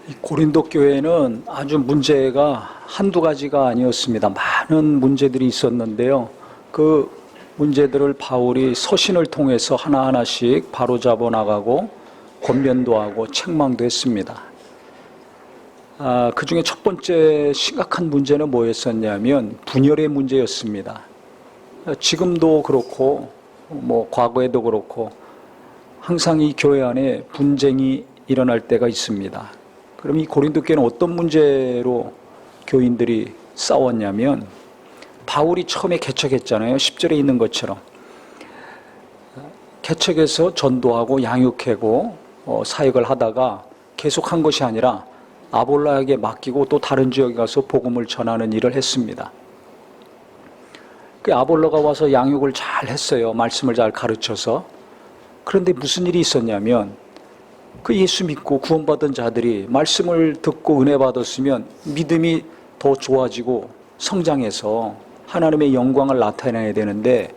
이 고린도 교회는 아주 문제가 한두 가지가 아니었습니다. 많은 문제들이 있었는데요. 그 문제들을 바울이 서신을 통해서 하나하나씩 바로잡아 나가고 권면도 하고 책망도 했습니다. 그 중에 첫 번째 심각한 문제는 뭐였었냐면 분열의 문제였습니다. 지금도 그렇고 과거에도 그렇고 항상 이 교회 안에 분쟁이 일어날 때가 있습니다. 그럼 이 고린도 교회는 어떤 문제로 교인들이 싸웠냐면, 바울이 처음에 개척했잖아요. 10절에 있는 것처럼 개척해서 전도하고 양육하고 사역을 하다가 계속한 것이 아니라 아볼로에게 맡기고 또 다른 지역에 가서 복음을 전하는 일을 했습니다. 그 아볼로가 와서 양육을 잘 했어요. 말씀을 잘 가르쳐서. 그런데 무슨 일이 있었냐면, 그 예수 믿고 구원받은 자들이 말씀을 듣고 은혜 받았으면 믿음이 더 좋아지고 성장해서 하나님의 영광을 나타내야 되는데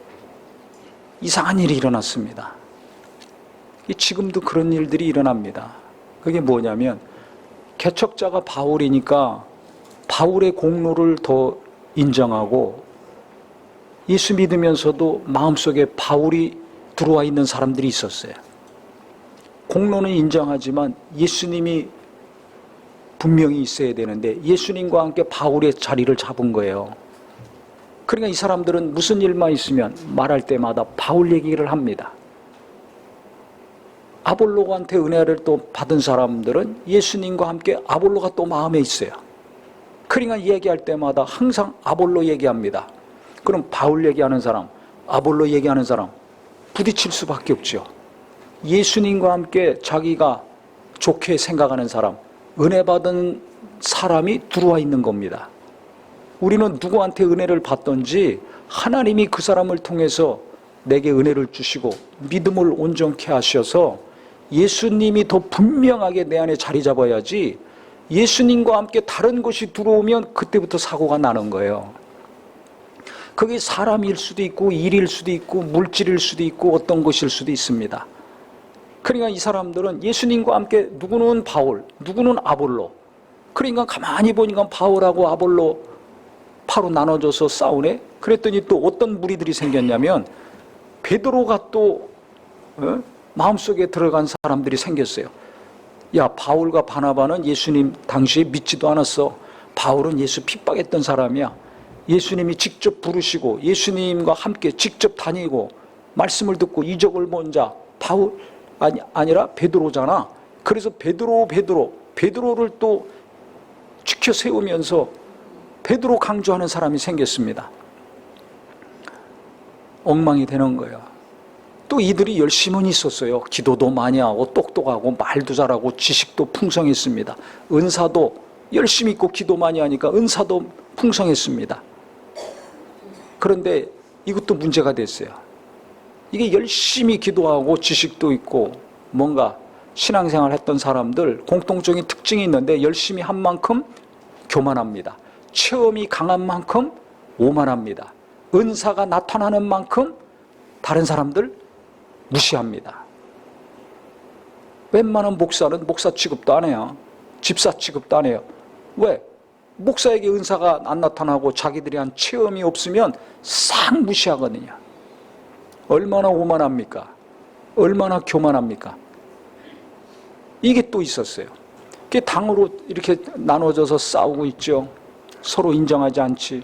이상한 일이 일어났습니다. 지금도 그런 일들이 일어납니다. 그게 뭐냐면, 개척자가 바울이니까 바울의 공로를 더 인정하고 예수 믿으면서도 마음속에 바울이 들어와 있는 사람들이 있었어요. 공로는 인정하지만 예수님이 분명히 있어야 되는데 예수님과 함께 바울의 자리를 잡은 거예요. 그러니까 이 사람들은 무슨 일만 있으면 말할 때마다 바울 얘기를 합니다. 아볼로한테 은혜를 또 받은 사람들은 예수님과 함께 아볼로가 또 마음에 있어요. 그러니까 얘기할 때마다 항상 아볼로 얘기합니다. 그럼 바울 얘기하는 사람, 아볼로 얘기하는 사람 부딪힐 수밖에 없죠. 예수님과 함께 자기가 좋게 생각하는 사람, 은혜 받은 사람이 들어와 있는 겁니다. 우리는 누구한테 은혜를 받든지 하나님이 그 사람을 통해서 내게 은혜를 주시고 믿음을 온전케 하셔서 예수님이 더 분명하게 내 안에 자리 잡아야지, 예수님과 함께 다른 것이 들어오면 그때부터 사고가 나는 거예요. 그게 사람일 수도 있고 일일 수도 있고 물질일 수도 있고 어떤 것일 수도 있습니다. 그러니까 이 사람들은 예수님과 함께 누구는 바울, 누구는 아볼로. 그러니까 가만히 보니까 바울하고 아볼로 파로 나눠져서 싸우네. 그랬더니 또 어떤 무리들이 생겼냐면 베드로가 또 마음속에 들어간 사람들이 생겼어요. 야, 바울과 바나바는 예수님 당시에 믿지도 않았어. 바울은 예수 핍박했던 사람이야. 예수님이 직접 부르시고 예수님과 함께 직접 다니고 말씀을 듣고 이적을 본 자 바울 아니라 베드로잖아. 그래서 베드로를 또 지켜 세우면서 베드로 강조하는 사람이 생겼습니다. 엉망이 되는 거예요. 또 이들이 열심은 있었어요. 기도도 많이 하고 똑똑하고 말도 잘하고 지식도 풍성했습니다. 은사도 열심히 있고 기도 많이 하니까 은사도 풍성했습니다. 그런데 이것도 문제가 됐어요. 이게 열심히 기도하고 지식도 있고 뭔가 신앙생활 했던 사람들 공통적인 특징이 있는데, 열심히 한 만큼 교만합니다. 체험이 강한 만큼 오만합니다. 은사가 나타나는 만큼 다른 사람들 무시합니다. 웬만한 목사는 목사 취급도 안 해요. 집사 취급도 안 해요. 왜? 목사에게 은사가 안 나타나고 자기들이 한 체험이 없으면 싹 무시하거든요. 얼마나 오만합니까? 얼마나 교만합니까? 이게 또 있었어요. 그게 당으로 이렇게 나눠져서 싸우고 있죠. 서로 인정하지 않지.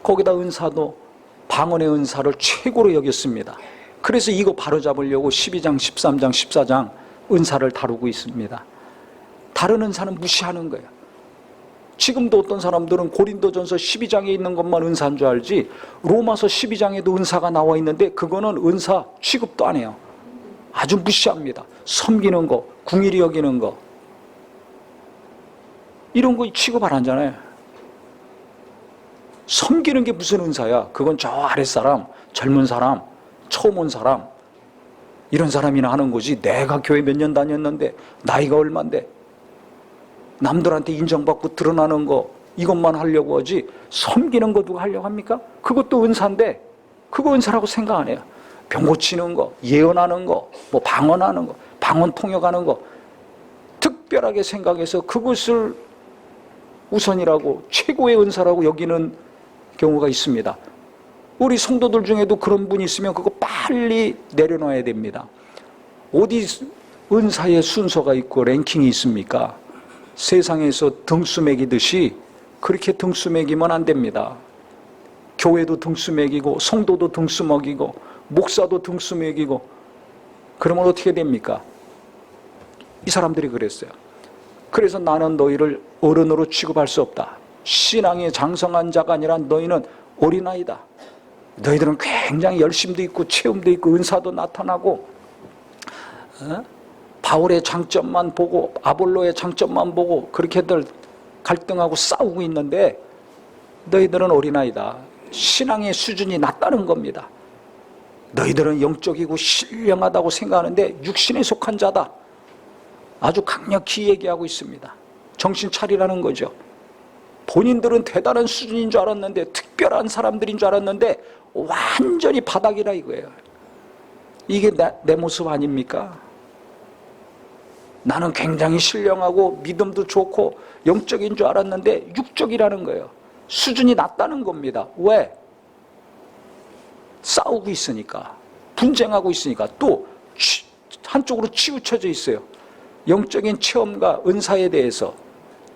거기다 은사도 방언의 은사를 최고로 여겼습니다. 그래서 이거 바로잡으려고 12장, 13장, 14장 은사를 다루고 있습니다. 다른 은사는 무시하는 거예요. 지금도 어떤 사람들은 고린도전서 12장에 있는 것만 은사인 줄 알지, 로마서 12장에도 은사가 나와 있는데 그거는 은사 취급도 안 해요. 아주 무시합니다. 섬기는 거, 궁일이 여기는 거, 이런 거 취급 안 하잖아요. 섬기는 게 무슨 은사야? 그건 저 아랫사람, 젊은 사람, 처음 온 사람, 이런 사람이나 하는 거지. 내가 교회 몇 년 다녔는데 나이가 얼만데 남들한테 인정받고 드러나는 거 이것만 하려고 하지, 섬기는 거 누가 하려고 합니까? 그것도 은사인데 그거 은사라고 생각 안 해요. 병 고치는 거, 예언하는 거, 뭐 방언하는 거, 방언 통역하는 거, 특별하게 생각해서 그것을 우선이라고, 최고의 은사라고 여기는 경우가 있습니다. 우리 성도들 중에도 그런 분이 있으면 그거 빨리 내려놔야 됩니다. 어디 은사의 순서가 있고 랭킹이 있습니까? 세상에서 등수 매기듯이 그렇게 등수 매기면 안 됩니다. 교회도 등수 매기고 성도도 등수 먹이고 목사도 등수 매기고 그러면 어떻게 됩니까? 이 사람들이 그랬어요. 그래서 나는 너희를 어른으로 취급할 수 없다. 신앙에 장성한 자가 아니라 너희는 어린아이다. 너희들은 굉장히 열심도 있고 체험도 있고 은사도 나타나고 바울의 장점만 보고 아볼로의 장점만 보고 그렇게들 갈등하고 싸우고 있는데 너희들은 어린아이다. 신앙의 수준이 낮다는 겁니다. 너희들은 영적이고 신령하다고 생각하는데 육신에 속한 자다. 아주 강력히 얘기하고 있습니다. 정신 차리라는 거죠. 본인들은 대단한 수준인 줄 알았는데, 특별한 사람들인 줄 알았는데 완전히 바닥이라 이거예요. 이게 내 모습 아닙니까? 나는 굉장히 신령하고 믿음도 좋고 영적인 줄 알았는데 육적이라는 거예요. 수준이 낮다는 겁니다. 왜? 싸우고 있으니까, 분쟁하고 있으니까, 또 한쪽으로 치우쳐져 있어요. 영적인 체험과 은사에 대해서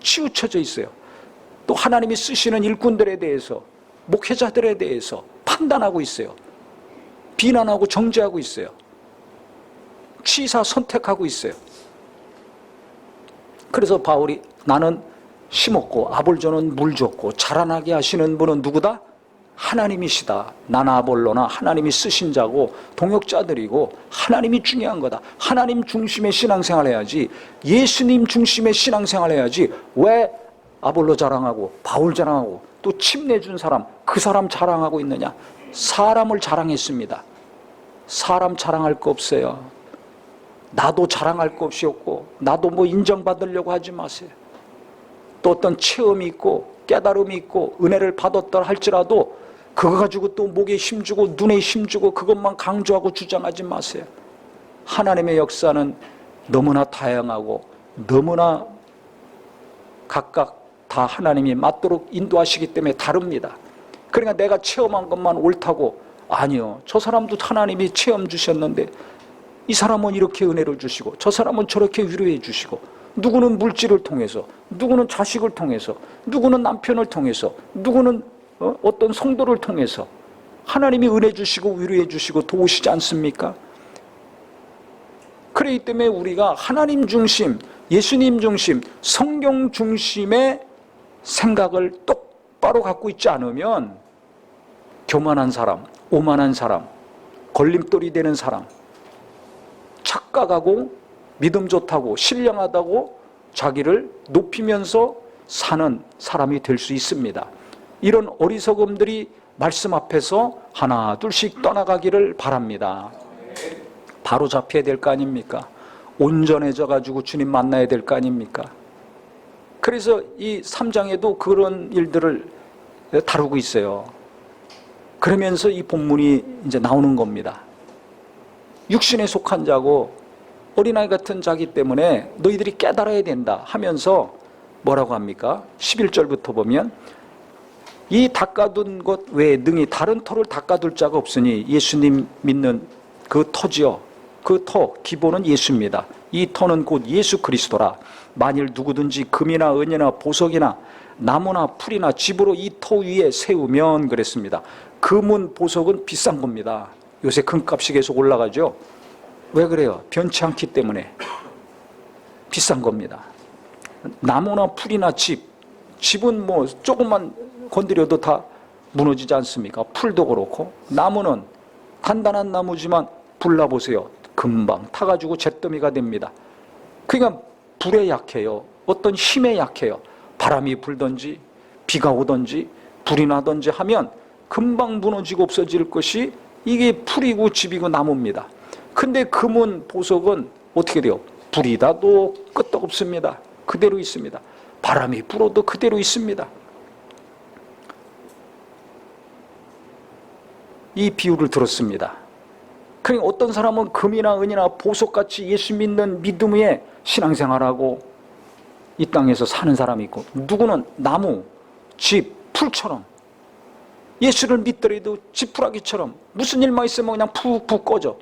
치우쳐져 있어요. 또 하나님이 쓰시는 일꾼들에 대해서, 목회자들에 대해서 판단하고 있어요. 비난하고 정죄하고 있어요. 취사 선택하고 있어요. 그래서 바울이 나는 심었고 아볼조는 물 줬고 자라나게 하시는 분은 누구다? 하나님이시다. 나나 아볼로나 하나님이 쓰신 자고 동역자들이고 하나님이 중요한 거다. 하나님 중심의 신앙생활 해야지, 예수님 중심의 신앙생활 해야지 왜 아볼로 자랑하고 바울 자랑하고 또 침 내준 사람, 그 사람 자랑하고 있느냐? 사람을 자랑했습니다. 사람 자랑할 거 없어요. 나도 자랑할 거 없이 없고 나도 뭐 인정받으려고 하지 마세요. 또 어떤 체험이 있고 깨달음이 있고 은혜를 받았다 할지라도 그거 가지고 또 목에 힘주고 눈에 힘주고 그것만 강조하고 주장하지 마세요. 하나님의 역사는 너무나 다양하고 너무나 각각 다 하나님이 맞도록 인도하시기 때문에 다릅니다. 그러니까 내가 체험한 것만 옳다고, 아니요, 저 사람도 하나님이 체험 주셨는데 이 사람은 이렇게 은혜를 주시고 저 사람은 저렇게 위로해 주시고, 누구는 물질을 통해서, 누구는 자식을 통해서, 누구는 남편을 통해서, 누구는 어떤 성도를 통해서 하나님이 은혜 주시고 위로해 주시고 도우시지 않습니까? 그렇기 때문에 우리가 하나님 중심, 예수님 중심, 성경 중심의 생각을 똑바로 갖고 있지 않으면 교만한 사람, 오만한 사람, 걸림돌이 되는 사람, 착각하고 믿음 좋다고 신령하다고 자기를 높이면서 사는 사람이 될 수 있습니다. 이런 어리석음들이 말씀 앞에서 하나 둘씩 떠나가기를 바랍니다. 바로 잡혀야 될 거 아닙니까? 온전해져 가지고 주님 만나야 될 거 아닙니까? 그래서 이 3장에도 그런 일들을 다루고 있어요. 그러면서 이 본문이 이제 나오는 겁니다. 육신에 속한 자고 어린아이 같은 자기 때문에 너희들이 깨달아야 된다 하면서 뭐라고 합니까? 11절부터 보면 이 닦아둔 것 외에 능히 다른 터를 닦아둘 자가 없으니 예수님 믿는 그 터지요. 그 터, 기본은 예수입니다. 이 터는 곧 예수 그리스도라. 만일 누구든지 금이나 은이나 보석이나 나무나 풀이나 집으로 이 터 위에 세우면, 그랬습니다. 금은 보석은 비싼 겁니다. 요새 금값이 계속 올라가죠. 왜 그래요? 변치 않기 때문에 비싼 겁니다. 나무나 풀이나 집은 뭐 조금만 건드려도 다 무너지지 않습니까? 풀도 그렇고, 나무는 단단한 나무지만 불나보세요. 금방 타가지고 잿더미가 됩니다. 그러니까 불에 약해요. 어떤 힘에 약해요. 바람이 불든지 비가 오든지 불이 나든지 하면 금방 무너지고 없어질 것이 이게 풀이고 집이고 나무입니다. 근데 금은, 보석은 어떻게 돼요? 불이 나도 끄떡없습니다. 그대로 있습니다. 바람이 불어도 그대로 있습니다. 이 비유를 들었습니다. 그러니까 어떤 사람은 금이나 은이나 보석같이 예수 믿는 믿음 위에 신앙생활하고 이 땅에서 사는 사람이 있고, 누구는 나무, 집, 풀처럼 예수를 믿더라도 지푸라기처럼 무슨 일만 있으면 그냥 푹푹 꺼져.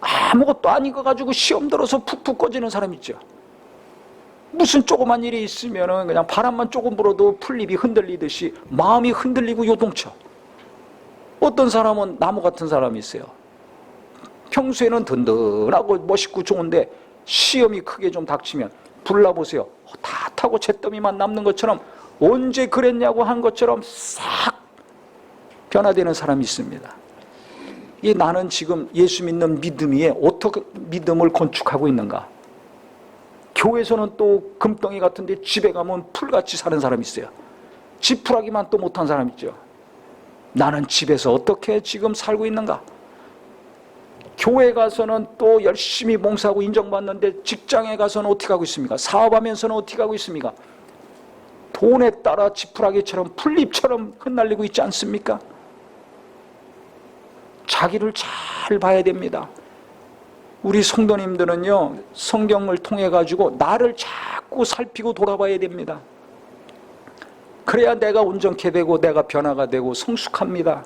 아무것도 아닌 거 가지고 시험 들어서 푹푹 꺼지는 사람 있죠. 무슨 조그만 일이 있으면 그냥 바람만 조금 불어도 풀잎이 흔들리듯이 마음이 흔들리고 요동쳐. 어떤 사람은 나무 같은 사람이 있어요. 평소에는 든든하고 멋있고 좋은데 시험이 크게 좀 닥치면 불나보세요. 다 타고 잿더미만 남는 것처럼, 언제 그랬냐고 한 것처럼 싹 변화되는 사람이 있습니다. 이 나는 지금 예수 믿는 믿음 위에 어떻게 믿음을 건축하고 있는가? 교회에서는 또 금덩이 같은데 집에 가면 풀같이 사는 사람이 있어요. 지푸라기만 또 못한 사람 있죠. 나는 집에서 어떻게 지금 살고 있는가? 교회 가서는 또 열심히 봉사하고 인정받는데 직장에 가서는 어떻게 하고 있습니까? 사업하면서는 어떻게 하고 있습니까? 돈에 따라 지푸라기처럼 풀잎처럼 흩날리고 있지 않습니까? 자기를 잘 봐야 됩니다. 우리 성도님들은요, 성경을 통해 가지고 나를 자꾸 살피고 돌아봐야 됩니다. 그래야 내가 온전케 되고 내가 변화가 되고 성숙합니다.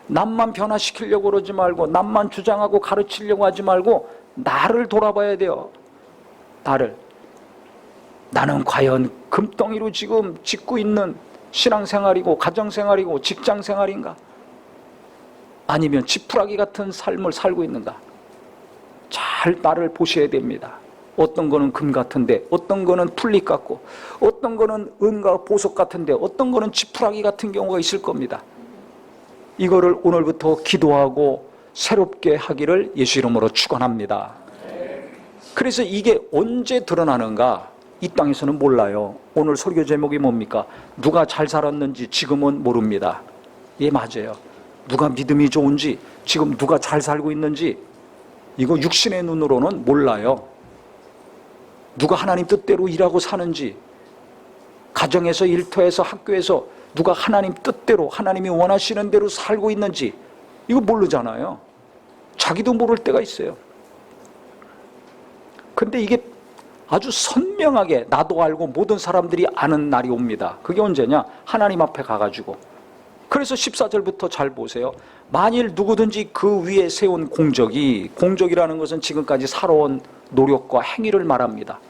남만 변화시키려고 그러지 말고, 남만 주장하고 가르치려고 하지 말고 나를 돌아봐야 돼요. 나는 과연 금덩이로 지금 짓고 있는 신앙생활이고 가정생활이고 직장생활인가? 아니면 지푸라기 같은 삶을 살고 있는가? 잘 나를 보셔야 됩니다. 어떤 거는 금 같은데, 어떤 거는 풀잎 같고, 어떤 거는 은과 보석 같은데, 어떤 거는 지푸라기 같은 경우가 있을 겁니다. 이거를 오늘부터 기도하고 새롭게 하기를 예수 이름으로 축원합니다. 그래서 이게 언제 드러나는가? 이 땅에서는 몰라요. 오늘 설교 제목이 뭡니까? 누가 잘 살았는지 지금은 모릅니다. 예, 맞아요. 누가 믿음이 좋은지, 지금 누가 잘 살고 있는지 이거 육신의 눈으로는 몰라요. 누가 하나님 뜻대로 일하고 사는지, 가정에서, 일터에서, 학교에서 누가 하나님 뜻대로, 하나님이 원하시는 대로 살고 있는지 이거 모르잖아요. 자기도 모를 때가 있어요. 근데 이게 아주 선명하게 나도 알고 모든 사람들이 아는 날이 옵니다. 그게 언제냐? 하나님 앞에 가가지고. 그래서 14절부터 잘 보세요. 만일 누구든지 그 위에 세운 공적이라는 것은 지금까지 살아온 노력과 행위를 말합니다.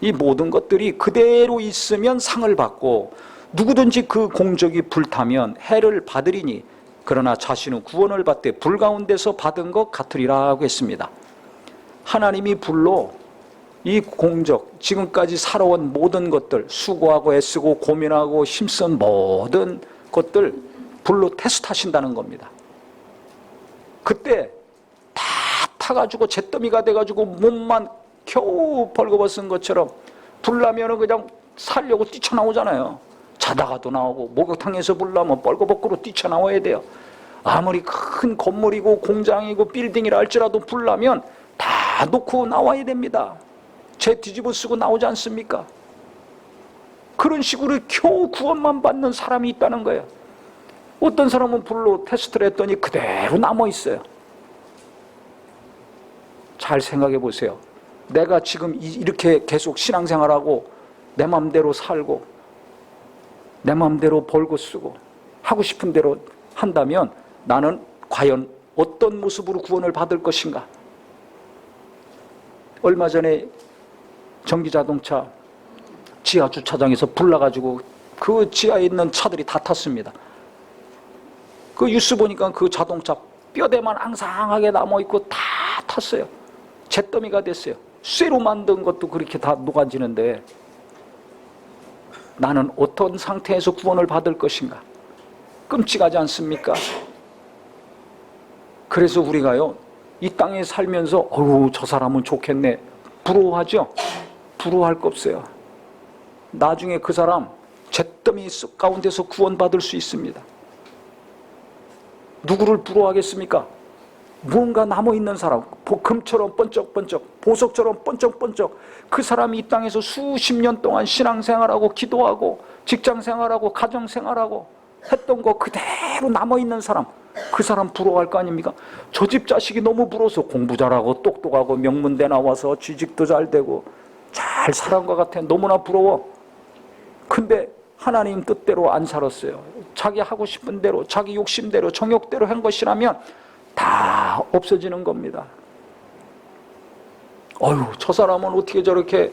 이 모든 것들이 그대로 있으면 상을 받고, 누구든지 그 공적이 불타면 해를 받으리니 그러나 자신은 구원을 받되 불 가운데서 받은 것 같으리라고 했습니다. 하나님이 불로 이 공적, 지금까지 살아온 모든 것들, 수고하고 애쓰고 고민하고 힘쓴 모든 것들 불로 테스트하신다는 겁니다. 그때 다 타가지고 잿더미가 돼가지고 몸만 겨우 벌거벗은 것처럼 불나면은 그냥 살려고 뛰쳐나오잖아요. 자다가도 나오고, 목욕탕에서 불나면 벌거벗고로 뛰쳐나와야 돼요. 아무리 큰 건물이고 공장이고 빌딩이라 할지라도 불나면 다 놓고 나와야 됩니다. 재 뒤집어 쓰고 나오지 않습니까? 그런 식으로 겨우 구원만 받는 사람이 있다는 거예요. 어떤 사람은 불로 테스트를 했더니 그대로 남아있어요. 잘 생각해 보세요. 내가 지금 이렇게 계속 신앙생활하고 내 마음대로 살고 내 마음대로 벌고 쓰고 하고 싶은 대로 한다면 나는 과연 어떤 모습으로 구원을 받을 것인가? 얼마 전에 전기자동차 지하 주차장에서 불나가지고 그 지하에 있는 차들이 다 탔습니다. 그 뉴스 보니까 그 자동차 뼈대만 앙상하게 남아있고 다 탔어요. 잿더미가 됐어요. 쇠로 만든 것도 그렇게 다 녹아지는데 나는 어떤 상태에서 구원을 받을 것인가? 끔찍하지 않습니까? 그래서 우리가요, 이 땅에 살면서 어우 저 사람은 좋겠네 부러워하죠? 부러워할 거 없어요. 나중에 그 사람 잿더미 가운데서 구원받을 수 있습니다. 누구를 부러워하겠습니까? 무언가 남아있는 사람, 금처럼 번쩍번쩍, 보석처럼 번쩍번쩍, 그 사람이 이 땅에서 수십 년 동안 신앙생활하고 기도하고 직장생활하고 가정생활하고 했던 거 그대로 남아있는 사람, 그 사람 부러워할 거 아닙니까? 저 집 자식이 너무 부러워서 공부 잘하고 똑똑하고 명문대 나와서 취직도 잘 되고 잘 살아온 것 같아. 너무나 부러워. 근데 하나님 뜻대로 안 살았어요. 자기 하고 싶은 대로, 자기 욕심대로, 정욕대로 한 것이라면 다 없어지는 겁니다. 어휴, 저 사람은 어떻게 저렇게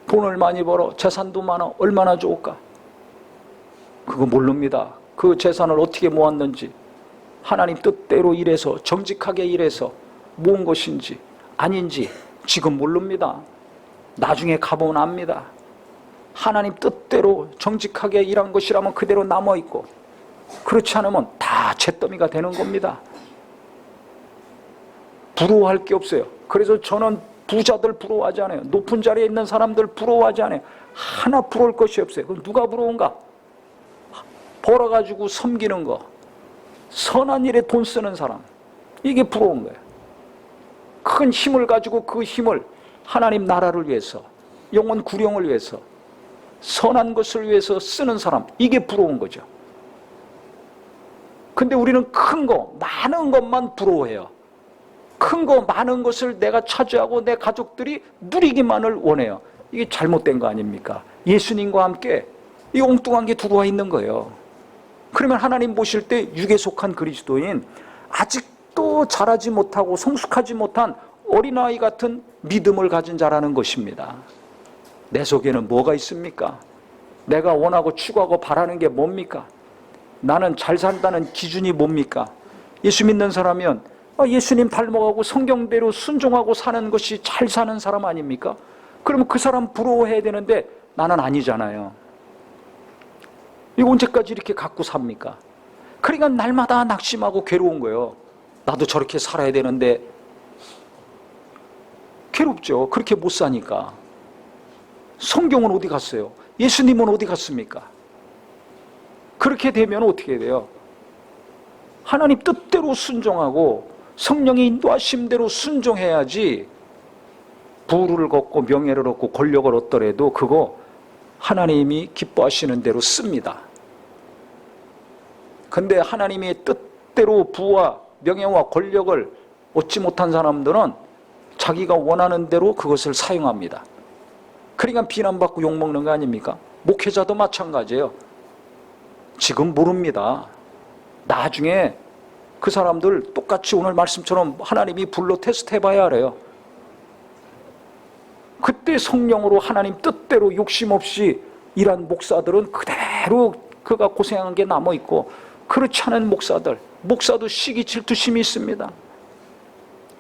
돈을 많이 벌어, 재산도 많아, 얼마나 좋을까? 그거 모릅니다. 그 재산을 어떻게 모았는지, 하나님 뜻대로 일해서, 정직하게 일해서 모은 것인지 아닌지 지금 모릅니다. 나중에 가보면 압니다. 하나님 뜻대로 정직하게 일한 것이라면 그대로 남아있고, 그렇지 않으면 다 잿더미가 되는 겁니다. 부러워할 게 없어요. 그래서 저는 부자들 부러워하지 않아요. 높은 자리에 있는 사람들 부러워하지 않아요. 하나 부러울 것이 없어요. 그럼 누가 부러운가? 벌어가지고 섬기는 거, 선한 일에 돈 쓰는 사람, 이게 부러운 거예요. 큰 힘을 가지고 그 힘을 하나님 나라를 위해서, 영혼 구령을 위해서, 선한 것을 위해서 쓰는 사람, 이게 부러운 거죠. 근데 우리는 큰 거, 많은 것만 부러워해요. 큰 거, 많은 것을 내가 차지하고 내 가족들이 누리기만을 원해요. 이게 잘못된 거 아닙니까? 예수님과 함께 이 엉뚱한 게 두고 와 있는 거예요. 그러면 하나님 보실 때 육에 속한 그리스도인, 아직도 자라지 못하고 성숙하지 못한 어린아이 같은 믿음을 가진 자라는 것입니다. 내 속에는 뭐가 있습니까? 내가 원하고 추구하고 바라는 게 뭡니까? 나는 잘 산다는 기준이 뭡니까? 예수 믿는 사람이면 예수님 닮아가고 성경대로 순종하고 사는 것이 잘 사는 사람 아닙니까? 그러면 그 사람 부러워해야 되는데 나는 아니잖아요. 이거 언제까지 이렇게 갖고 삽니까? 그러니까 날마다 낙심하고 괴로운 거예요. 나도 저렇게 살아야 되는데 괴롭죠. 그렇게 못 사니까. 성경은 어디 갔어요? 예수님은 어디 갔습니까? 그렇게 되면 어떻게 돼요? 하나님 뜻대로 순종하고 성령의 인도하심대로 순종해야지, 부를 걷고 명예를 얻고 권력을 얻더라도 그거 하나님이 기뻐하시는 대로 씁니다. 근데 하나님의 뜻대로 부와 명예와 권력을 얻지 못한 사람들은 자기가 원하는 대로 그것을 사용합니다. 그러니까 비난받고 욕먹는 거 아닙니까? 목회자도 마찬가지예요. 지금 모릅니다. 나중에 그 사람들 똑같이 오늘 말씀처럼 하나님이 불러 테스트해봐야 알아요. 그때 성령으로 하나님 뜻대로 욕심 없이 일한 목사들은 그대로 그가 고생한 게 남아있고, 그렇지 않은 목사도 시기 질투심이 있습니다.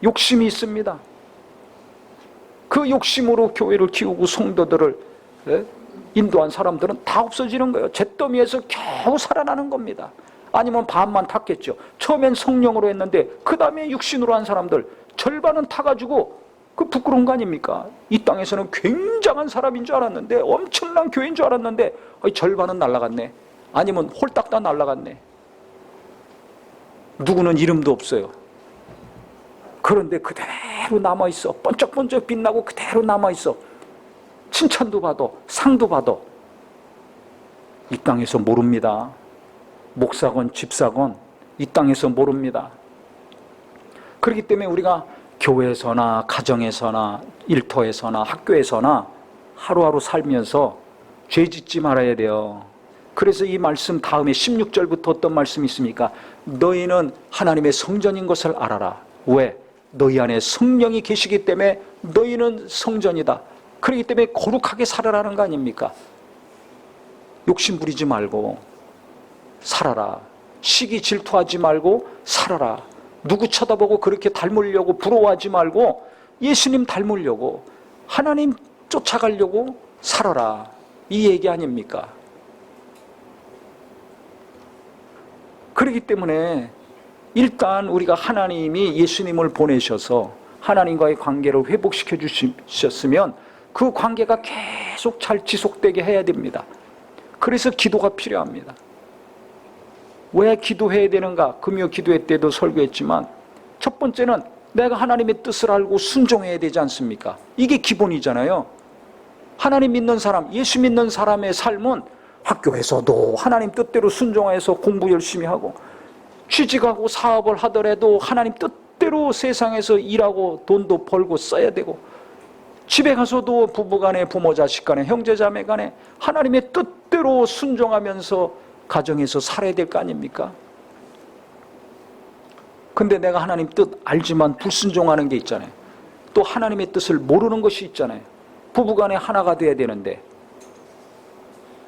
욕심이 있습니다. 그 욕심으로 교회를 키우고 성도들을 인도한 사람들은 다 없어지는 거예요. 잿더미에서 겨우 살아나는 겁니다. 아니면 반만 탔겠죠. 처음엔 성령으로 했는데 그 다음에 육신으로 한 사람들 절반은 타가지고 그 부끄러운 거 아닙니까? 이 땅에서는 굉장한 사람인 줄 알았는데, 엄청난 교회인 줄 알았는데 절반은 날아갔네. 아니면 홀딱 다 날아갔네. 누구는 이름도 없어요. 그런데 그대로 남아있어. 번쩍번쩍 빛나고 그대로 남아있어. 칭찬도 받아, 상도 받아. 이 땅에서 모릅니다. 목사건 집사건 이 땅에서 모릅니다. 그렇기 때문에 우리가 교회에서나 가정에서나 일터에서나 학교에서나 하루하루 살면서 죄 짓지 말아야 돼요. 그래서 이 말씀 다음에 16절부터 어떤 말씀이 있습니까? 너희는 하나님의 성전인 것을 알아라. 왜? 너희 안에 성령이 계시기 때문에 너희는 성전이다. 그렇기 때문에 거룩하게 살아라는 거 아닙니까? 욕심 부리지 말고 살아라. 시기 질투하지 말고 살아라. 누구 쳐다보고 그렇게 닮으려고 부러워하지 말고 예수님 닮으려고, 하나님 쫓아가려고 살아라. 이 얘기 아닙니까? 그렇기 때문에 일단 우리가 하나님이 예수님을 보내셔서 하나님과의 관계를 회복시켜 주셨으면 그 관계가 계속 잘 지속되게 해야 됩니다. 그래서 기도가 필요합니다. 왜 기도해야 되는가? 금요 기도회 때도 설교했지만, 첫 번째는 내가 하나님의 뜻을 알고 순종해야 되지 않습니까? 이게 기본이잖아요. 하나님 믿는 사람, 예수 믿는 사람의 삶은 학교에서도 하나님 뜻대로 순종해서 공부 열심히 하고, 취직하고 사업을 하더라도 하나님 뜻대로 세상에서 일하고 돈도 벌고 써야 되고, 집에 가서도 부부간에, 부모 자식 간에, 형제 자매 간에 하나님의 뜻대로 순종하면서 가정에서 살아야 될 거 아닙니까? 근데 내가 하나님 뜻 알지만 불순종하는 게 있잖아요. 또 하나님의 뜻을 모르는 것이 있잖아요. 부부간에 하나가 돼야 되는데,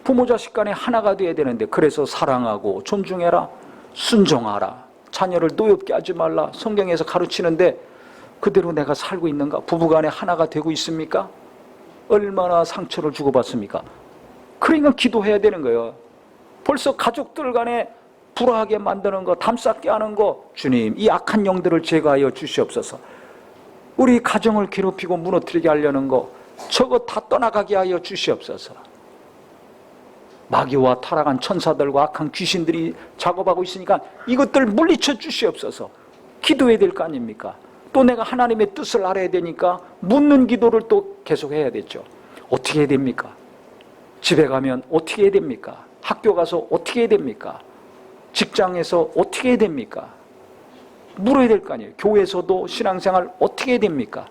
부모 자식 간에 하나가 돼야 되는데, 그래서 사랑하고 존중해라, 순종하라, 자녀를 노엽게 하지 말라 성경에서 가르치는데 그대로 내가 살고 있는가? 부부간에 하나가 되고 있습니까? 얼마나 상처를 주고받습니까? 그러니까 기도해야 되는 거예요. 벌써 가족들 간에 불화하게 만드는 거, 담쌓게 하는 거, 주님 이 악한 영들을 제거하여 주시옵소서. 우리 가정을 괴롭히고 무너뜨리게 하려는 거, 저거 다 떠나가게 하여 주시옵소서. 마귀와 타락한 천사들과 악한 귀신들이 작업하고 있으니까 이것들 물리쳐 주시옵소서. 기도해야 될 거 아닙니까? 또 내가 하나님의 뜻을 알아야 되니까 묻는 기도를 또 계속 해야 되죠. 어떻게 해야 됩니까? 집에 가면 어떻게 해야 됩니까? 학교 가서 어떻게 해야 됩니까? 직장에서 어떻게 해야 됩니까? 물어야 될 거 아니에요. 교회에서도 신앙생활 어떻게 해야 됩니까?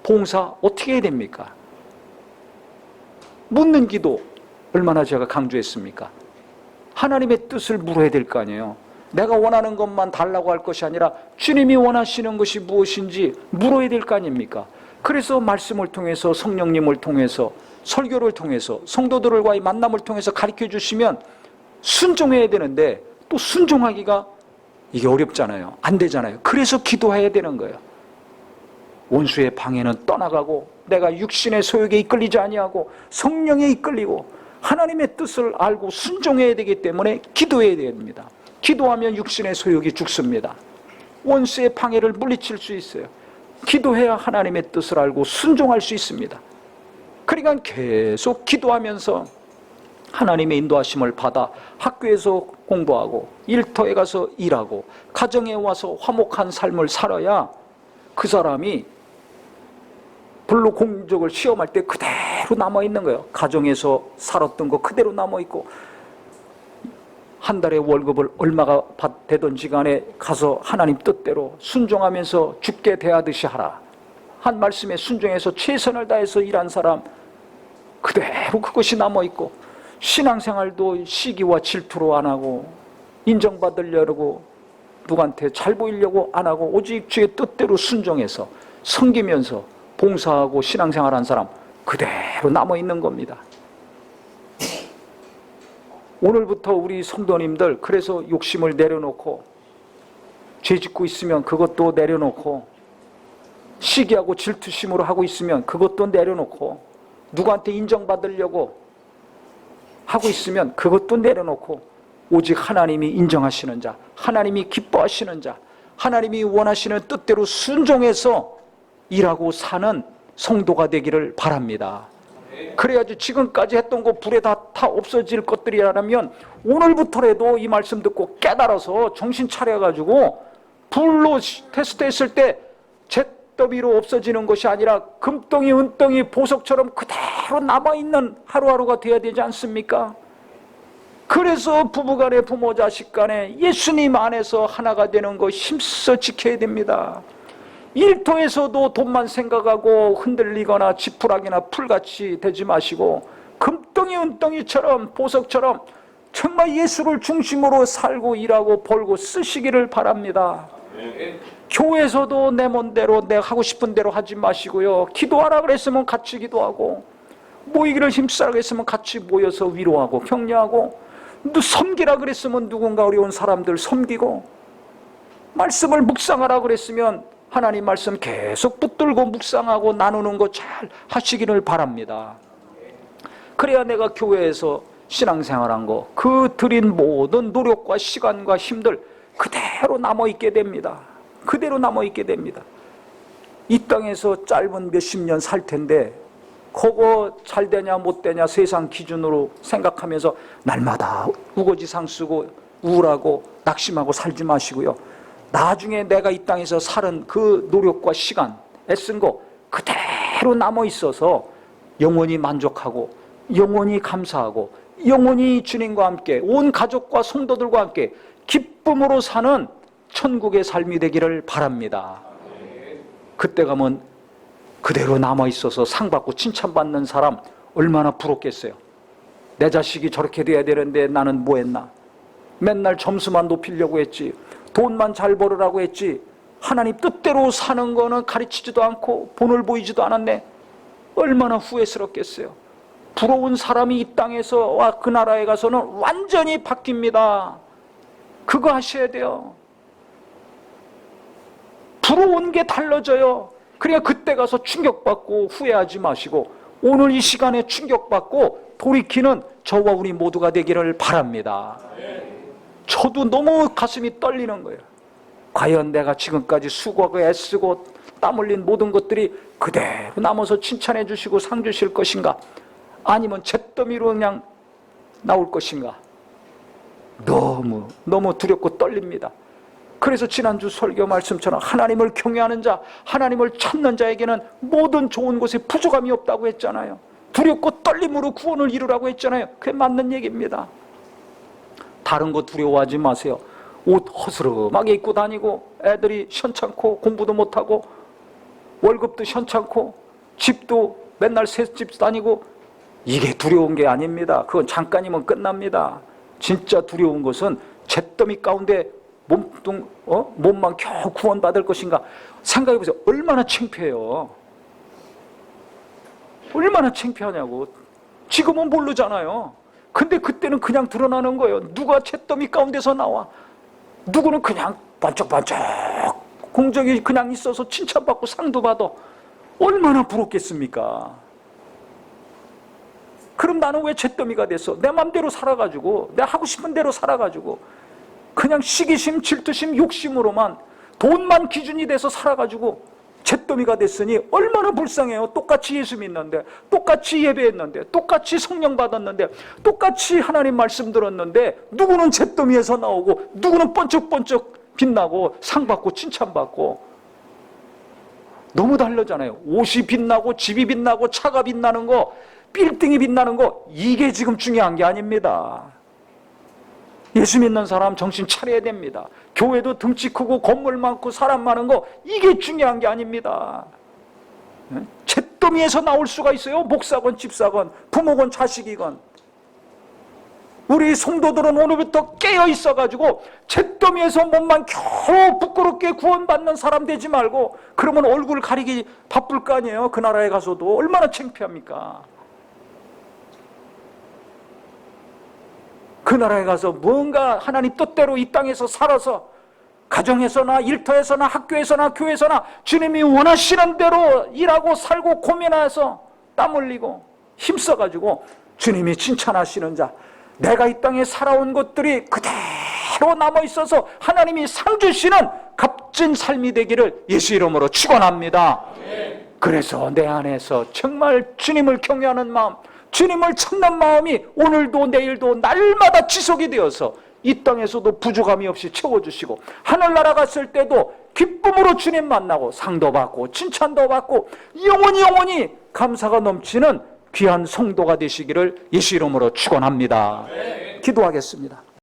봉사 어떻게 해야 됩니까? 묻는 기도 얼마나 제가 강조했습니까? 하나님의 뜻을 물어야 될 거 아니에요. 내가 원하는 것만 달라고 할 것이 아니라 주님이 원하시는 것이 무엇인지 물어야 될 거 아닙니까? 그래서 말씀을 통해서, 성령님을 통해서, 설교를 통해서, 성도들과의 만남을 통해서 가르쳐 주시면 순종해야 되는데, 또 순종하기가 이게 어렵잖아요. 안 되잖아요. 그래서 기도해야 되는 거예요. 원수의 방해는 떠나가고, 내가 육신의 소욕에 이끌리지 아니하고 성령에 이끌리고 하나님의 뜻을 알고 순종해야 되기 때문에 기도해야 됩니다. 기도하면 육신의 소욕이 죽습니다. 원수의 방해를 물리칠 수 있어요. 기도해야 하나님의 뜻을 알고 순종할 수 있습니다. 그러니까 계속 기도하면서 하나님의 인도하심을 받아 학교에서 공부하고, 일터에 가서 일하고, 가정에 와서 화목한 삶을 살아야 그 사람이 불로 공적을 시험할 때 그대로 남아있는 거예요. 가정에서 살았던 거 그대로 남아있고, 한 달에 월급을 얼마가 되든지 간에 가서 하나님 뜻대로 순종하면서 죽게 대하듯이 하라. 한 말씀에 순종해서 최선을 다해서 일한 사람 그대로 그것이 남아있고, 신앙생활도 시기와 질투로 안 하고, 인정받으려고 누구한테 잘 보이려고 안 하고, 오직 주의 뜻대로 순종해서 섬기면서 봉사하고 신앙생활한 사람 그대로 남아있는 겁니다. 오늘부터 우리 성도님들 그래서 욕심을 내려놓고, 죄 짓고 있으면 그것도 내려놓고, 시기하고 질투심으로 하고 있으면 그것도 내려놓고, 누구한테 인정받으려고 하고 있으면 그것도 내려놓고, 오직 하나님이 인정하시는 자, 하나님이 기뻐하시는 자, 하나님이 원하시는 뜻대로 순종해서 일하고 사는 성도가 되기를 바랍니다. 그래야지 지금까지 했던 거 불에 다 없어질 것들이라면 오늘부터라도 이 말씀 듣고 깨달아서 정신 차려가지고 불로 테스트했을 때 잿더미로 없어지는 것이 아니라 금덩이 은덩이 보석처럼 그대로 남아있는 하루하루가 되어야 되지 않습니까? 그래서 부부간에, 부모 자식 간에 예수님 안에서 하나가 되는 거 힘써 지켜야 됩니다. 일터에서도 돈만 생각하고 흔들리거나 지푸라기나 풀같이 되지 마시고, 금덩이 은덩이처럼 보석처럼 정말 예수를 중심으로 살고 일하고 벌고 쓰시기를 바랍니다. 교회에서도 내 멋대로 내가 하고 싶은 대로 하지 마시고요. 기도하라 그랬으면 같이 기도하고, 모이기를 힘쓰라 그랬으면 같이 모여서 위로하고 격려하고, 섬기라 그랬으면 누군가 어려운 사람들 섬기고, 말씀을 묵상하라 그랬으면 하나님 말씀 계속 붙들고 묵상하고 나누는 거 잘 하시기를 바랍니다. 그래야 내가 교회에서 신앙생활한 거, 그 드린 모든 노력과 시간과 힘들 그대로 남아있게 됩니다. 그대로 남아있게 됩니다. 이 땅에서 짧은 몇십 년 살 텐데 그거 잘 되냐 못 되냐 세상 기준으로 생각하면서 날마다 우거지상 쓰고 우울하고 낙심하고 살지 마시고요. 나중에 내가 이 땅에서 살은 그 노력과 시간, 애쓴 거 그대로 남아있어서 영원히 만족하고, 영원히 감사하고, 영원히 주님과 함께, 온 가족과 성도들과 함께 기쁨으로 사는 천국의 삶이 되기를 바랍니다. 그때 가면 그대로 남아있어서 상 받고 칭찬받는 사람 얼마나 부럽겠어요. 내 자식이 저렇게 돼야 되는데 나는 뭐 했나? 맨날 점수만 높이려고 했지, 돈만 잘 벌으라고 했지, 하나님 뜻대로 사는 거는 가르치지도 않고 본을 보이지도 않았네. 얼마나 후회스럽겠어요. 부러운 사람이 이 땅에서와 그 나라에 가서는 완전히 바뀝니다. 그거 하셔야 돼요. 부러운 게 달라져요. 그러니까 그때 가서 충격받고 후회하지 마시고 오늘 이 시간에 충격받고 돌이키는 저와 우리 모두가 되기를 바랍니다. 저도 너무 가슴이 떨리는 거예요. 과연 내가 지금까지 수고하고 애쓰고 땀 흘린 모든 것들이 그대로 남아서 칭찬해 주시고 상 주실 것인가? 아니면 잿더미로 그냥 나올 것인가? 너무 두렵고 떨립니다. 그래서 지난주 설교 말씀처럼 하나님을 경외하는 자, 하나님을 찾는 자에게는 모든 좋은 것에 부족함이 없다고 했잖아요. 두렵고 떨림으로 구원을 이루라고 했잖아요. 그게 맞는 얘기입니다. 다른 거 두려워하지 마세요. 옷 허스름하게 입고 다니고 애들이 현찮고 공부도 못하고 월급도 현찮고 집도 맨날 새 집 다니고 이게 두려운 게 아닙니다. 그건 잠깐이면 끝납니다. 진짜 두려운 것은 잿더미 가운데 몸만 겨우 구원받을 것인가. 생각해보세요. 얼마나 창피해요. 얼마나 창피하냐고. 지금은 모르잖아요. 근데 그때는 그냥 드러나는 거예요. 누가 잿더미 가운데서 나와. 누구는 그냥 반짝반짝 공적이 그냥 있어서 칭찬받고 상도 받아. 얼마나 부럽겠습니까? 그럼 나는 왜 잿더미가 됐어? 내 맘대로 살아가지고 내 하고 싶은 대로 살아가지고 그냥 시기심, 질투심, 욕심으로만 돈만 기준이 돼서 살아가지고 잿더미가 됐으니 얼마나 불쌍해요. 똑같이 예수 믿는데, 똑같이 예배했는데, 똑같이 성령 받았는데, 똑같이 하나님 말씀 들었는데 누구는 잿더미에서 나오고 누구는 번쩍번쩍 빛나고 상 받고 칭찬받고. 너무 다르잖아요. 옷이 빛나고 집이 빛나고 차가 빛나는 거, 빌딩이 빛나는 거, 이게 지금 중요한 게 아닙니다. 예수 믿는 사람 정신 차려야 됩니다. 교회도 등치 크고 건물 많고 사람 많은 거, 이게 중요한 게 아닙니다. 잿더미에서 나올 수가 있어요. 목사건 집사건 부모건 자식이건. 우리 성도들은 오늘부터 깨어 있어가지고 잿더미에서 몸만 겨우 부끄럽게 구원받는 사람 되지 말고, 그러면 얼굴 가리기 바쁠 거 아니에요. 그 나라에 가서도 얼마나 창피합니까? 그 나라에 가서 뭔가 하나님 뜻대로 이 땅에서 살아서 가정에서나 일터에서나 학교에서나 교회에서나 주님이 원하시는 대로 일하고 살고 고민해서 땀 흘리고 힘써가지고 주님이 칭찬하시는 자, 내가 이 땅에 살아온 것들이 그대로 남아있어서 하나님이 상 주시는 값진 삶이 되기를 예수 이름으로 축원합니다. 그래서 내 안에서 정말 주님을 경외하는 마음, 주님을 찾는 마음이 오늘도 내일도 날마다 지속이 되어서 이 땅에서도 부족함이 없이 채워주시고, 하늘나라 갔을 때도 기쁨으로 주님 만나고 상도 받고 칭찬도 받고 영원히 감사가 넘치는 귀한 성도가 되시기를 예수 이름으로 축원합니다. 기도하겠습니다.